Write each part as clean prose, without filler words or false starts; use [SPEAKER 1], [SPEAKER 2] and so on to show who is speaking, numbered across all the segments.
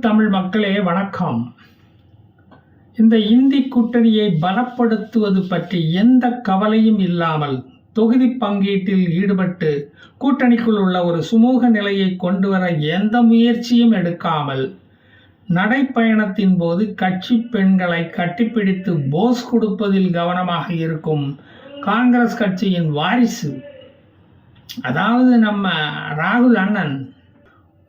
[SPEAKER 1] தமிழ் மக்களே வணக்கம். இந்த இந்தி கூட்டணியை பலப்படுத்துவது பற்றி எந்த கவலையும் இல்லாமல் தொகுதி பங்கீட்டில் ஈடுபட்டு கூட்டணிக்குள் உள்ள ஒரு சுமூக நிலையை கொண்டு வர எந்த முயற்சியும் எடுக்காமல் நடைப்பயணத்தின் போது கட்சி பெண்களை கட்டிப்பிடித்து போஸ் கொடுப்பதில் கவனமாக இருக்கும் காங்கிரஸ் கட்சியின் வாரிசு, அதாவது நம்ம ராகுல் அண்ணன்,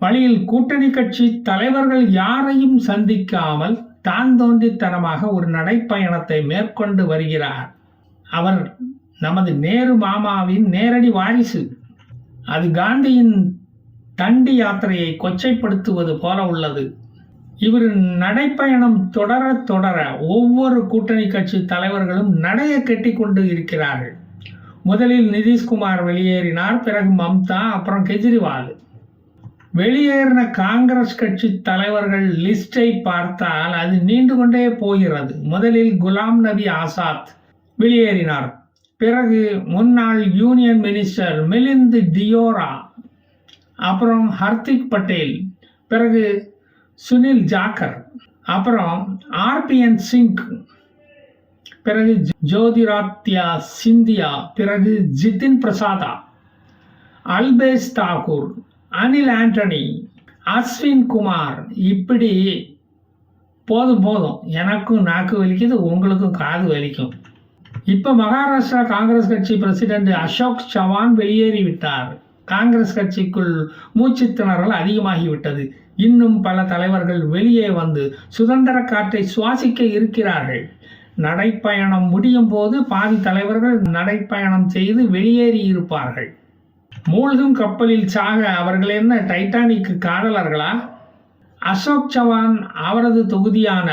[SPEAKER 1] வழியில் கூட்டணி கட்சி தலைவர்கள் யாரையும் சந்திக்காமல் தான் தோன்றித்தனமாக ஒரு நடைப்பயணத்தை மேற்கொண்டு வருகிறார். அவர் நமது நேரு மாமாவின் நேரடி வாரிசு. அது காந்தியின் தண்டி யாத்திரையை கொச்சைப்படுத்துவது போல உள்ளது. இவர் நடைப்பயணம் தொடர தொடர ஒவ்வொரு கூட்டணி கட்சி தலைவர்களும் நடைய கட்டி கொண்டு இருக்கிறார்கள். முதலில் நிதிஷ்குமார் வெளியேறினார், பிறகு மம்தா, அப்புறம் கெஜ்ரிவால். வெளியேறின காங்கிரஸ் கட்சி தலைவர்கள் லிஸ்டை பார்த்தால் அது நீண்டு கொண்டே போகிறது. முதலில் குலாம் நபி ஆசாத் வெளியேறினார். பிறகு முன்னாள் யூனியன் மினிஸ்டர் மிலிந்த் டியோரா, அப்புறம் ஹர்திக் பட்டேல், பிறகு சுனில் ஜாக்கர், அப்புறம் ஆர்பிஎன் சிங், பிறகு ஜோதிராத்யா சிந்தியா, பிறகு ஜிதின் பிரசாதா, அல்பேஷ் தாக்கூர், அனில் ஆண்டனி, அஸ்வின் குமார். இப்படி போதும், எனக்கும் நாக்கு வலிக்குது, உங்களுக்கும் காது வலிக்கும். இப்போ மகாராஷ்டிரா காங்கிரஸ் கட்சி பிரசிடென்ட் அசோக் சவான் வெளியேறிவிட்டார். காங்கிரஸ் கட்சிக்குள் மூச்சு திணறல் அதிகமாகிவிட்டது. இன்னும் பல தலைவர்கள் வெளியே வந்து சுதந்திர காற்றை சுவாசிக்க இருக்கிறார்கள். நடைப்பயணம் முடியும் போது பாதி தலைவர்கள் நடைப்பயணம் செய்து வெளியேறி இருப்பார்கள். மூழ்கும் கப்பலில் சாக அவர்கள் என்ன டைட்டானிக் காதலர்களா? அசோக் சவான் அவரது தொகுதியான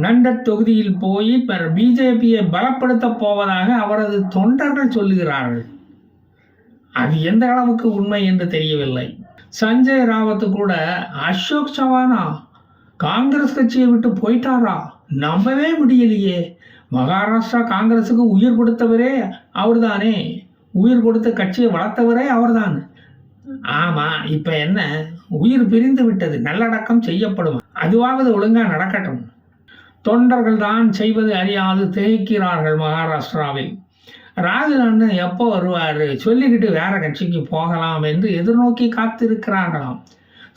[SPEAKER 1] நண்டட் தொகுதியில் போய் பிஜேபியை பலப்படுத்த போவதாக அவரது தொண்டர்கள் சொல்லுகிறார்கள். அது எந்த அளவுக்கு உண்மை என்று தெரியவில்லை. சஞ்சய் ராவத் கூட அசோக் சவானா காங்கிரஸ் கட்சியை விட்டு போயிட்டாரா? நம்பவே முடியலையே. மகாராஷ்டிரா காங்கிரஸுக்கு உயிர் கொடுத்தவரே அவர்தானே, உயிர் கொடுத்த கட்சியை வளர்த்தவரே அவர்தான். ஆமா, இப்ப என்ன, உயிர் பிரிந்து விட்டது, நல்லடக்கம் செய்யப்படும், அதுவாவது ஒழுங்கா நடக்கட்டும். தொண்டர்கள் தான் செய்வது அறியாது திகைக்கிறார்கள் மகாராஷ்டிராவில். ராகுல் அண்ணன் எப்போ வருவார், சொல்லிக்கிட்டு வேற கட்சிக்கு போகலாம் என்று எதிர்நோக்கி காத்திருக்கிறார்களாம்.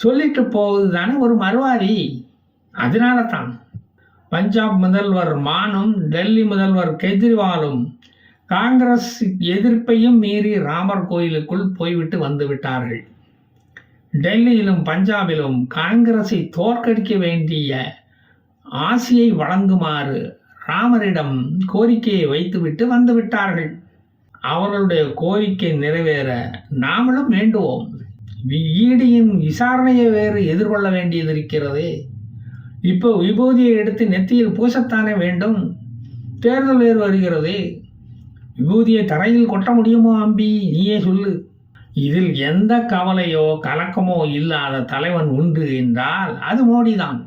[SPEAKER 1] சொல்லிட்டு போவது தானே ஒரு மறுவாரி. அதனால தான் பஞ்சாப் முதல்வர் மானும் டெல்லி முதல்வர் கெஜ்ரிவாலும் காங்கிரஸ் எதிர்ப்பையும் மீறி ராமர் கோயிலுக்குள் போய்விட்டு வந்து விட்டார்கள். டெல்லியிலும் பஞ்சாபிலும் காங்கிரஸை தோற்கடிக்க வேண்டிய ஆசியை வழங்குமாறு ராமரிடம் கோரிக்கையை வைத்துவிட்டு வந்து விட்டார்கள். அவர்களுடைய கோரிக்கை நிறைவேற நாமளும் வேண்டுவோம். ஈடியின் விசாரணையை வேறு எதிர்கொள்ள வேண்டியது இருக்கிறதே. இப்போ விபூதியை எடுத்து நெத்தியில் பூசத்தானே வேண்டும். தேர்தல் வேறு வருகிறதே. விபூதியை தரையில் கொட்ட முடியுமோ அம்பி, நீயே சொல்லு. இதில் எந்த கவலையோ கலக்கமோ இல்லாத தலைவன் உண்டு என்றால் அது மோடிதான்.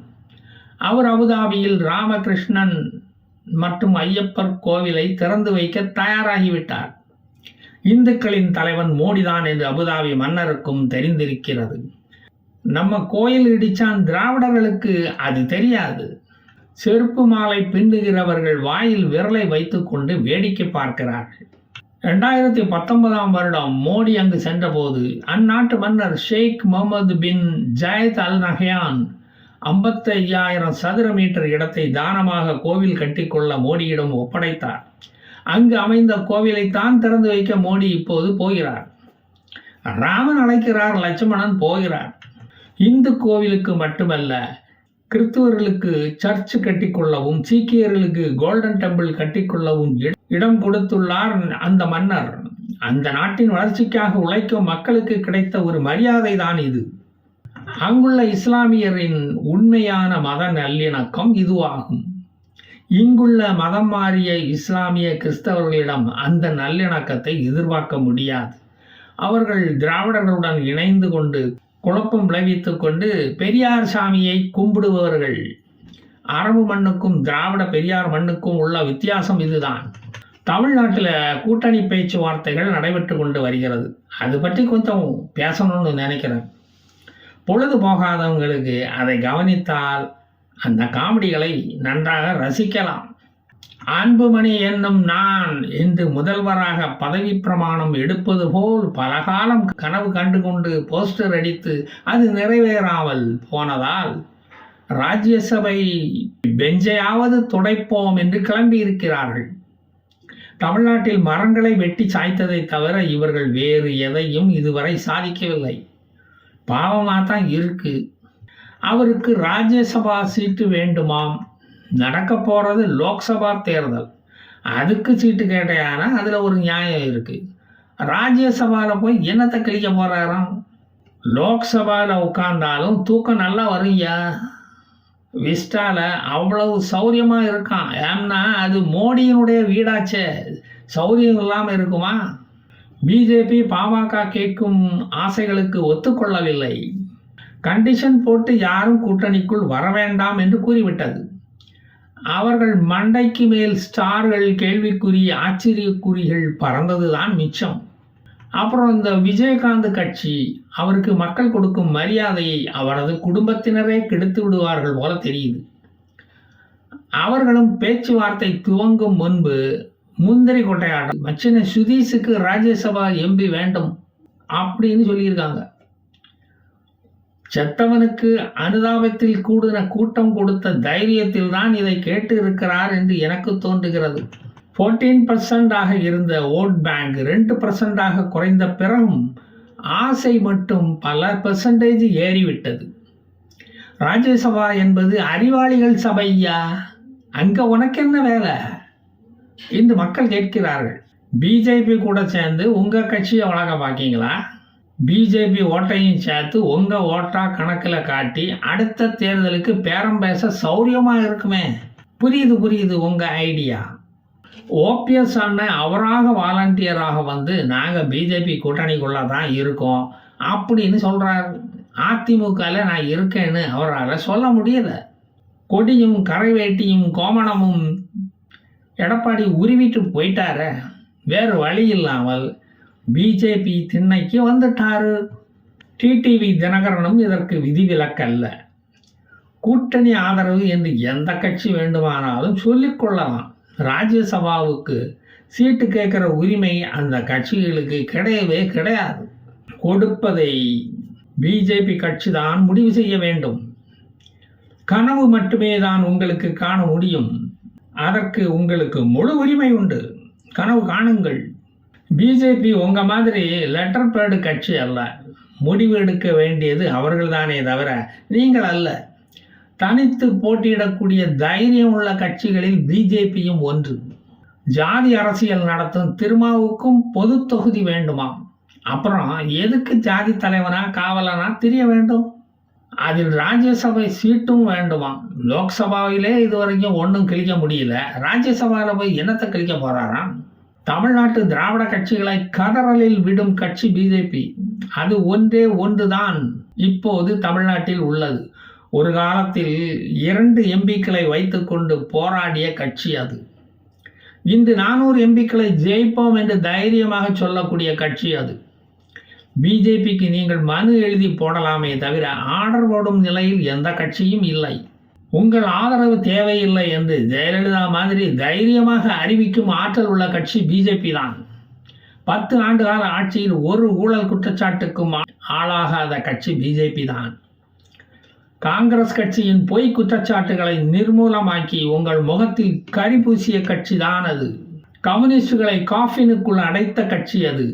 [SPEAKER 1] அவர் அபுதாபியில் ராமகிருஷ்ணன் மற்றும் ஐயப்பர் கோவிலை திறந்து வைக்க தயாராகிவிட்டார். இந்துக்களின் தலைவன் மோடிதான் என்று அபுதாபி மன்னருக்கும் தெரிந்திருக்கிறது. நம்ம கோயில் இடிச்சான் திராவிடர்களுக்கு அது தெரியாது. செருப்பு மாலை பின்னுகிறவர்கள் வாயில் விரலை வைத்துக்கொண்டு வேடிக்கை பார்க்கிறார்கள். 2019 வருடம் மோடி அங்கு சென்றபோது அந்நாட்டு மன்னர் Sheikh Mohammed bin Zayed Al Nahyan 55,000 சதுர மீட்டர் இடத்தை தானமாக கோவில் கட்டிக்கொள்ள மோடியிடம் ஒப்படைத்தார். அங்கு அமைந்த கோவிலை தான் திறந்து வைக்க மோடி இப்போது போகிறார். ராமன் அழைக்கிறார், லட்சுமணன் போகிறார். இந்து கோவிலுக்கு மட்டுமல்ல, கிறிஸ்துவர்களுக்கு சர்ச் கட்டிக்கொள்ளவும் சீக்கியர்களுக்கு கோல்டன் டெம்பிள் கட்டிக்கொள்ளவும் இடம் கொடுத்துள்ளார் அந்த மன்னர். அந்த நாட்டின் வளர்ச்சிக்காக உழைக்கும் மக்களுக்கு கிடைத்த ஒரு மரியாதை தான் இது. அங்குள்ள இஸ்லாமியரின் உண்மையான மத நல்லிணக்கம் இதுவாகும். இங்குள்ள மதம் மாறிய இஸ்லாமிய கிறிஸ்தவர்களிடம் அந்த நல்லிணக்கத்தை எதிர்பார்க்க முடியாது. அவர்கள் திராவிடர்களுடன் இணைந்து கொண்டு குழப்பம் விளைவித்துக் கொண்டு பெரியார் சாமியை கும்பிடுபவர்கள். அரபு மண்ணுக்கும் திராவிட பெரியார் மண்ணுக்கும் உள்ள வித்தியாசம் இதுதான். தமிழ்நாட்டில் கூட்டணி பேச்சுவார்த்தைகள் நடைபெற்று கொண்டு வருகிறது. அது பற்றி கொஞ்சம் பேசணும்னு நினைக்கிறேன். பொழுது போகாதவங்களுக்கு அதை கவனித்தால் அந்த காமெடிகளை நன்றாக ரசிக்கலாம். அன்புமணி என்னும் நான் இன்று முதல்வராக பதவி பிரமாணம் எடுப்பது போல் பல காலம் கனவு கண்டு கொண்டு போஸ்டர் அடித்து அது நிறைவேறாமல் போனதால் ராஜ்யசபை பெஞ்சையாவது துடைப்போம் என்று கிளம்பியிருக்கிறார்கள். தமிழ்நாட்டில் மரங்களை வெட்டி சாய்த்ததை தவிர இவர்கள் வேறு எதையும் இதுவரை சாதிக்கவில்லை. பாவமாக தான் இருக்கு. அவருக்கு ராஜ்யசபா சீட்டு வேண்டுமாம். நடக்க போகிறது லோக்சபா தேர்தல். அதுக்கு சீட்டு கேட்டையானா அதில் ஒரு நியாயம் இருக்குது. ராஜ்யசபாவில் போய் என்னத்தை கிழிக்க போகிறாராம். லோக்சபாவில் உட்கார்ந்தாலும் தூக்கம் நல்லா வரும்யா. விஸ்டாவில் அவ்வளவு சௌரியமாக இருக்கான். ஏன்னா அது மோடியினுடைய வீடாச்சே, சௌரியம் இல்லாமல் இருக்குமா? பிஜேபி பாமக கேட்கும் ஆசைகளுக்கு ஒத்துக்கொள்ளவில்லை. கண்டிஷன் போட்டு யாரும் கூட்டணிக்குள் வர வேண்டாம் என்று கூறிவிட்டது. அவர்கள் மண்டைக்கு மேல் ஸ்டார்கள், கேள்விக்குறி, ஆச்சரியக்குறிகள் பறந்ததுதான் மிச்சம். அப்புறம் இந்த விஜயகாந்த் கட்சி, அவருக்கு மக்கள் கொடுக்கும் மரியாதையை அவரது குடும்பத்தினரே கெடுத்து விடுவார்கள் போல தெரியுது. அவர்களும் பேச்சுவார்த்தை துவங்கும் முன்பு முந்திரி கொட்டையாட்டம் மச்சின சுதீஷுக்கு ராஜ்யசபா எம்பி வேண்டும் அப்படின்னு சொல்லியிருக்காங்க. செத்தவனுக்கு அனுதாபத்தில் கூடின கூட்டம் கொடுத்த தைரியத்தில் தான் இதை கேட்டு இருக்கிறார் என்று எனக்கு தோன்றுகிறது. 14% இருந்த ஓட் பேங்க் 2% குறைந்த பிறகும் ஆசை மட்டும் பல பெர்சன்டேஜ் ஏறிவிட்டது. ராஜ்யசபா என்பது அறிவாளிகள் சபையா, அங்க உனக்கு என்ன வேலை என்று மக்கள் கேட்கிறார்கள். பிஜேபி கூட சேர்ந்து உங்க கட்சியை வழங்க பார்க்கீங்களா? பிஜேபி ஓட்டையும் சேர்த்து உங்க ஓட்டா கணக்கில் காட்டி அடுத்த தேர்தலுக்கு பேரம் பேச சௌரியமா இருக்குமே. புரியுது உங்க ஐடியா. ஓபிஎஸ் அண்ணன் அவராக வாலண்டியராக வந்து நாங்கள் பிஜேபி கூட்டணிக்குள்ளே தான் இருக்கோம் அப்படின்னு சொல்கிறார். அதிமுகவில் நான் இருக்கேன்னு அவரால் சொல்ல முடியல. கொடியும் கரைவேட்டியும் கோமணமும் எடப்பாடி உருவிட்டு போயிட்டார. வேறு வழி இல்லாமல் பிஜேபி திண்ணைக்கு வந்துட்டாரு. டிடிவி தினகரனும் இதற்கு விதிவிலக்கல்ல. கூட்டணி ஆதரவு என்று எந்த கட்சி வேண்டுமானாலும் சொல்லிக்கொள்ளலாம். ராஜ்யசபாவுக்கு சீட்டு கேட்குற உரிமை அந்த கட்சிகளுக்கு கிடையவே கிடையாது. கொடுப்பதை பிஜேபி கட்சி தான் முடிவு செய்ய வேண்டும். கனவு மட்டுமே தான் உங்களுக்கு காண முடியும். அதற்கு உங்களுக்கு முழு உரிமை உண்டு. கனவு காணுங்கள். பிஜேபி உங்க மாதிரி லெட்டர் பேடு கட்சி அல்ல. முடிவு எடுக்க வேண்டியது அவர்கள்தானே தவிர நீங்கள் அல்ல. தனித்து போட்டியிடக்கூடிய தைரியம் உள்ள கட்சிகளில் பிஜேபியும் ஒன்று. ஜாதி அரசியல் நடத்தும் திருமாவுக்கும் பொது தொகுதி வேண்டுமாம். அப்புறம் எதுக்கு ஜாதி தலைவனா காவலனா தெரிய வேண்டும். அதில் ராஜ்யசபை சீட்டும் வேண்டுமாம். லோக்சபாவிலே இதுவரைக்கும் ஒன்றும் கிழிக்க முடியல. ராஜ்யசபாவில் போய் என்னத்தை கிழிக்க போறாராம். தமிழ்நாட்டு திராவிட கட்சிகளை கதறலில் விடும் கட்சி பிஜேபி. அது ஒன்றே ஒன்றுதான் இப்போது தமிழ்நாட்டில் உள்ளது. ஒரு காலத்தில் 2 எம்பிக்களை வைத்துக்கொண்டு போராடிய கட்சி அது. இன்று 400 எம்பிக்களை ஜெயிப்போம் என்று தைரியமாக சொல்லக்கூடிய கட்சி அது. பிஜேபிக்கு நீங்கள் மனு எழுதி போடலாமே தவிர ஆர்டர் போடும் நிலையில் எந்த கட்சியும் இல்லை. உங்கள் ஆதரவு தேவையில்லை என்று ஜெயலலிதா மாதிரி தைரியமாக அறிவிக்கும் ஆற்றல் உள்ள கட்சி பிஜேபி தான். 10 ஆண்டுகால ஆட்சியில் ஒரு ஊழல் குற்றச்சாட்டுக்கும் ஆளாகாத கட்சி பிஜேபி தான். காங்கிரஸ் கட்சியின் பொய் குற்றச்சாட்டுகளை நிர்மூலமாக்கி உங்கள் முகத்தில் கரி பூசிய கட்சி தான் அது. கம்யூனிஸ்டுகளை காஃபினுக்குள் அடைத்த கட்சி அது.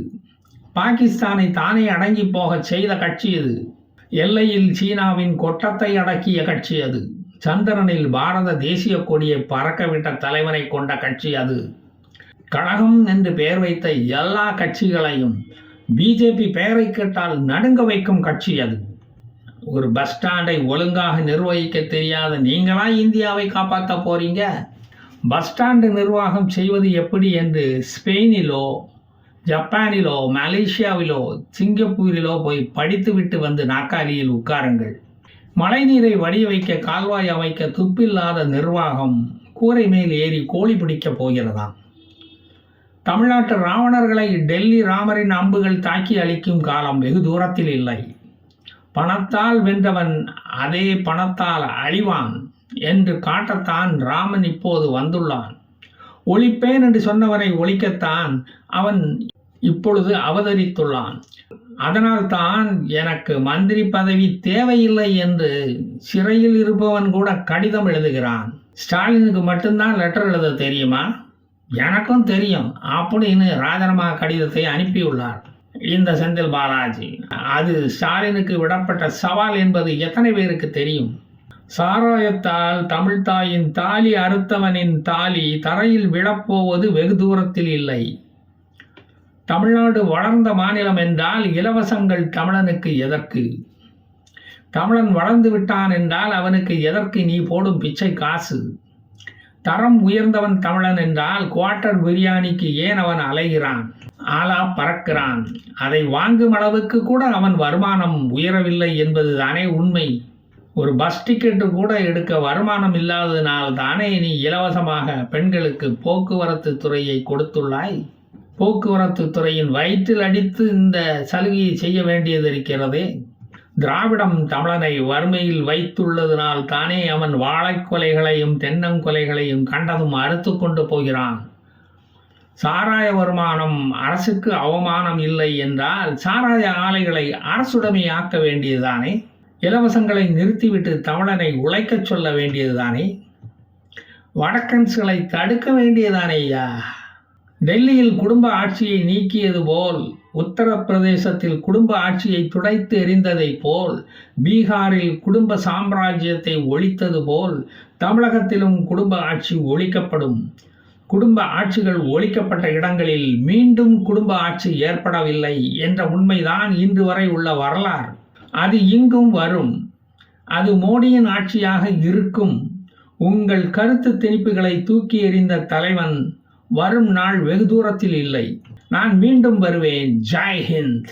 [SPEAKER 1] பாகிஸ்தானை தானே அடங்கி போக செய்த கட்சி அது. எல்லையில் சீனாவின் கொட்டத்தை அடக்கிய கட்சி அது. சந்திரனில் பாரத தேசிய கொடியை பறக்கவிட்ட தலைவனை கொண்ட கட்சி அது. கழகம் என்று பெயர் வைத்த எல்லா கட்சிகளையும் பிஜேபி பெயரை கேட்டால் நடுங்க வைக்கும் கட்சி அது. ஒரு பஸ் ஸ்டாண்டை ஒழுங்காக நிர்வகிக்க தெரியாத நீங்களா இந்தியாவை காப்பாற்ற போறீங்க? பஸ் ஸ்டாண்டு நிர்வாகம் செய்வது எப்படி என்று ஸ்பெயினிலோ, ஜப்பானிலோ, மலேசியாவிலோ, சிங்கப்பூரிலோ போய் படித்துவிட்டு வந்து நாற்காலியில் உட்காருங்கள். மழைநீரை வடிய வைக்க கால்வாய் அமைக்க துப்பில்லாத நிர்வாகம் கூரை மேல் ஏறி கோழி பிடிக்க போகிறதாம். தமிழ்நாட்டு ராவணர்களை டெல்லி ராமரின் அம்புகள் தாக்கி அளிக்கும் காலம் வெகு தூரத்தில் இல்லை. பணத்தால் வென்றவன் அதே பணத்தால் அழிவான் என்று காட்டத்தான் ராமன் இப்போது வந்துள்ளான். ஒழிப்பேன் என்று சொன்னவனை ஒழிக்கத்தான் அவன் இப்பொழுது அவதரித்துள்ளான். அதனால்தான் எனக்கு மந்திரி பதவி தேவையில்லை என்று சிறையில் இருப்பவன் கூட கடிதம் எழுதுகிறான். ஸ்டாலினுக்கு மட்டும்தான் லெட்டர் எழுத தெரியுமா? எனக்கும் தெரியும் அப்படின்னு ராஜினாமா கடிதத்தை அனுப்பியுள்ளார் இந்த செந்தில் பாலாஜி. அது ஸ்டாலினுக்கு விடப்பட்ட சவால் என்பது எத்தனை பேருக்கு தெரியும்? சாராயத்தால் தமிழ்தாயின் தாலி அறுத்தவனின் தாலி தரையில் விழப்போவது வெகு தூரத்தில் இல்லை. தமிழ்நாடு வளர்ந்த மாநிலம் என்றால் இலவசங்கள் தமிழனுக்கு எதற்கு? தமிழன் வளர்ந்து விட்டான் என்றால் அவனுக்கு எதற்கு நீ போடும் பிச்சை காசு? தரம் உயர்ந்தவன் தமிழன் என்றால் குவார்ட்டர் பிரியாணிக்கு ஏன் அவன் அலைகிறான், ஆளா பறக்கிறான்? அதை வாங்கும் அளவுக்கு கூட அவன் வருமானம் உயரவில்லை என்பது தானே உண்மை. ஒரு பஸ் டிக்கெட்டு கூட எடுக்க வருமானம் இல்லாததினால் தானே நீ இலவசமாக பெண்களுக்கு போக்குவரத்து துறையை கொடுத்துள்ளாய். போக்குவரத்து துறையின் வயிற்றில் அடித்து இந்த சலுகையை செய்ய வேண்டியது இருக்கிறதே. திராவிடம் தமிழனை வறுமையில் வைத்துள்ளதனால் தானே அவன் வாழைக்கொலைகளையும் தென்னங்கொலைகளையும் கண்டதும் அறுத்து கொண்டு போகிறான். சாராய வருமானம் அரசுக்கு அவமானம் இல்லை என்றால் சாராய ஆலைகளை அரசுடைமையாக்க வேண்டியதுதானே. இலவசங்களை நிறுத்திவிட்டு தமிழனை உழைக்கச் சொல்ல வேண்டியதுதானே. வடக்கன்ஸ்களை தடுக்க வேண்டியதானேயா. டெல்லியில் குடும்ப ஆட்சியை நீக்கியது போல், உத்தரப்பிரதேசத்தில் குடும்ப ஆட்சியை துடைத்து எறிந்ததை போல், பீகாரில் குடும்ப சாம்ராஜ்யத்தை ஒழித்தது போல் தமிழகத்திலும் குடும்ப ஆட்சி ஒழிக்கப்படும். குடும்ப ஆட்சிகள் ஒழிக்கப்பட்ட இடங்களில் மீண்டும் குடும்ப ஆட்சி ஏற்படவில்லை என்ற உண்மைதான் இன்று வரை உள்ள வரலாறு. அது இங்கும் வரும். அது மோடியின் ஆட்சியாக இருக்கும். உங்கள் கருத்து திணிப்புகளை தூக்கி எறிந்த தலைவன் வரும் நாள் வெகு தூரத்தில் இல்லை. நான் மீண்டும் வருவேன். ஜெய் ஹிந்த்.